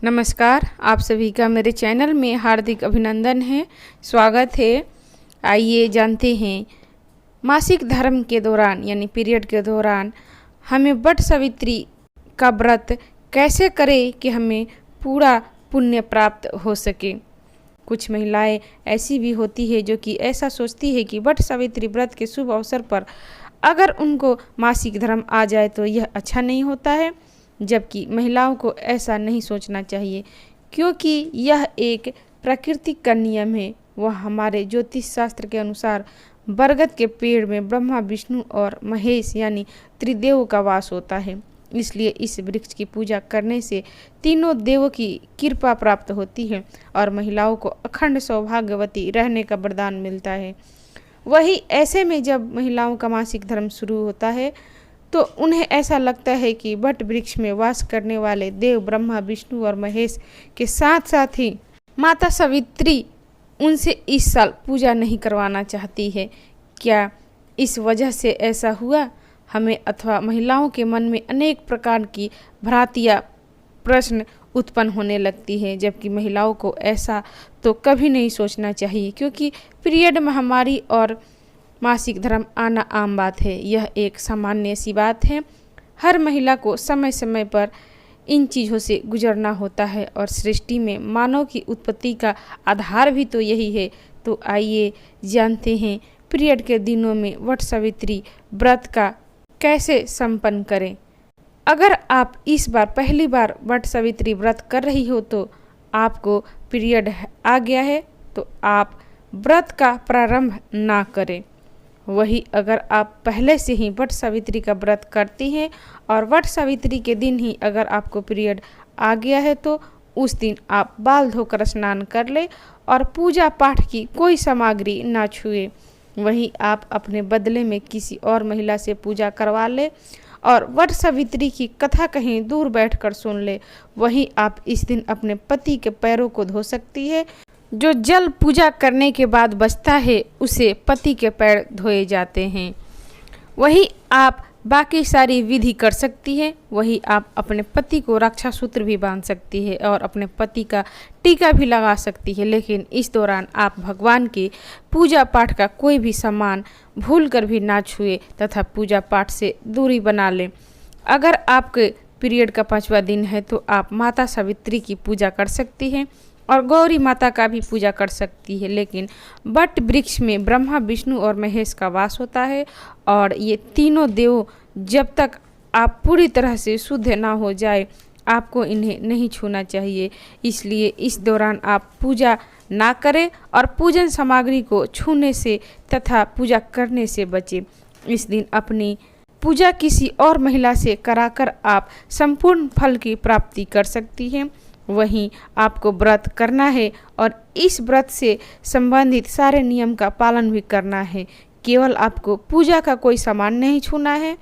नमस्कार, आप सभी का मेरे चैनल में हार्दिक अभिनंदन है, स्वागत है। आइए जानते हैं मासिक धर्म के दौरान यानी पीरियड के दौरान हमें वट सावित्री का व्रत कैसे करें कि हमें पूरा पुण्य प्राप्त हो सके। कुछ महिलाएं ऐसी भी होती है जो कि ऐसा सोचती है कि वट सावित्री व्रत के शुभ अवसर पर अगर उनको मासिक धर्म आ जाए तो यह अच्छा नहीं होता है, जबकि महिलाओं को ऐसा नहीं सोचना चाहिए, क्योंकि यह एक प्रकृति का नियम है। वह हमारे ज्योतिष शास्त्र के अनुसार बरगद के पेड़ में ब्रह्मा, विष्णु और महेश यानी त्रिदेव का वास होता है। इसलिए इस वृक्ष की पूजा करने से तीनों देवों की कृपा प्राप्त होती है और महिलाओं को अखंड सौभाग्यवती रहने का वरदान मिलता है। वही ऐसे में जब महिलाओं का मासिक धर्म शुरू होता है तो उन्हें ऐसा लगता है कि वट वृक्ष में वास करने वाले देव ब्रह्मा, विष्णु और महेश के साथ साथ ही माता सावित्री उनसे इस साल पूजा नहीं करवाना चाहती है। क्या इस वजह से ऐसा हुआ? हमें अथवा महिलाओं के मन में अनेक प्रकार की भ्रांतियाँ, प्रश्न उत्पन्न होने लगती है, जबकि महिलाओं को ऐसा तो कभी नहीं सोचना चाहिए, क्योंकि पीरियड महामारी और मासिक धर्म आना आम बात है। यह एक सामान्य सी बात है। हर महिला को समय समय पर इन चीज़ों से गुजरना होता है और सृष्टि में मानव की उत्पत्ति का आधार भी तो यही है। तो आइए जानते हैं पीरियड के दिनों में वट सावित्री व्रत का कैसे संपन्न करें। अगर आप इस बार पहली बार वट सावित्री व्रत कर रही हो तो आपको पीरियड आ गया है तो आप व्रत का प्रारंभ ना करें। वही अगर आप पहले से ही वट सावित्री का व्रत करती हैं और वट सावित्री के दिन ही अगर आपको पीरियड आ गया है तो उस दिन आप बाल धोकर स्नान कर ले और पूजा पाठ की कोई सामग्री ना छुए। वही आप अपने बदले में किसी और महिला से पूजा करवा ले और वट सावित्री की कथा कहीं दूर बैठकर सुन ले। वही आप इस दिन अपने पति के पैरों को धो सकती है। जो जल पूजा करने के बाद बचता है उसे पति के पैर धोए जाते हैं। वही आप बाकी सारी विधि कर सकती है। वही आप अपने पति को रक्षा सूत्र भी बांध सकती है और अपने पति का टीका भी लगा सकती है, लेकिन इस दौरान आप भगवान के पूजा पाठ का कोई भी सामान भूल कर भी ना छुए तथा पूजा पाठ से दूरी बना लें। अगर आपके पीरियड का 5वां दिन है तो आप माता सावित्री की पूजा कर सकती हैं और गौरी माता का भी पूजा कर सकती है, लेकिन वट वृक्ष में ब्रह्मा, विष्णु और महेश का वास होता है और ये तीनों देव जब तक आप पूरी तरह से शुद्ध ना हो जाए आपको इन्हें नहीं छूना चाहिए। इसलिए इस दौरान आप पूजा ना करें और पूजन सामग्री को छूने से तथा पूजा करने से बचें। इस दिन अपनी पूजा किसी और महिला से कराकर आप संपूर्ण फल की प्राप्ति कर सकती हैं। वहीं आपको व्रत करना है और इस व्रत से संबंधित सारे नियम का पालन भी करना है। केवल आपको पूजा का कोई सामान नहीं छूना है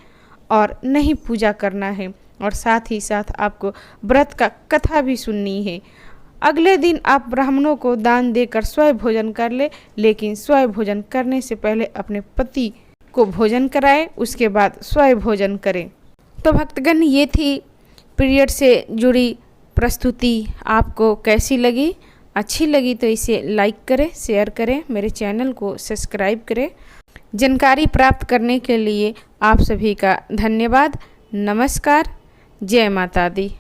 और नहीं पूजा करना है और साथ ही साथ आपको व्रत का कथा भी सुननी है। अगले दिन आप ब्राह्मणों को दान देकर स्वयं भोजन कर ले, लेकिन स्वयं भोजन करने से पहले अपने पति को भोजन कराएं, उसके बाद स्वयं भोजन करें। तो भक्तगण, ये थी पीरियड से जुड़ी प्रस्तुति। आपको कैसी लगी? अच्छी लगी तो इसे लाइक करें, शेयर करें, मेरे चैनल को सब्सक्राइब करें। जानकारी प्राप्त करने के लिए आप सभी का धन्यवाद। नमस्कार। जय माता दी।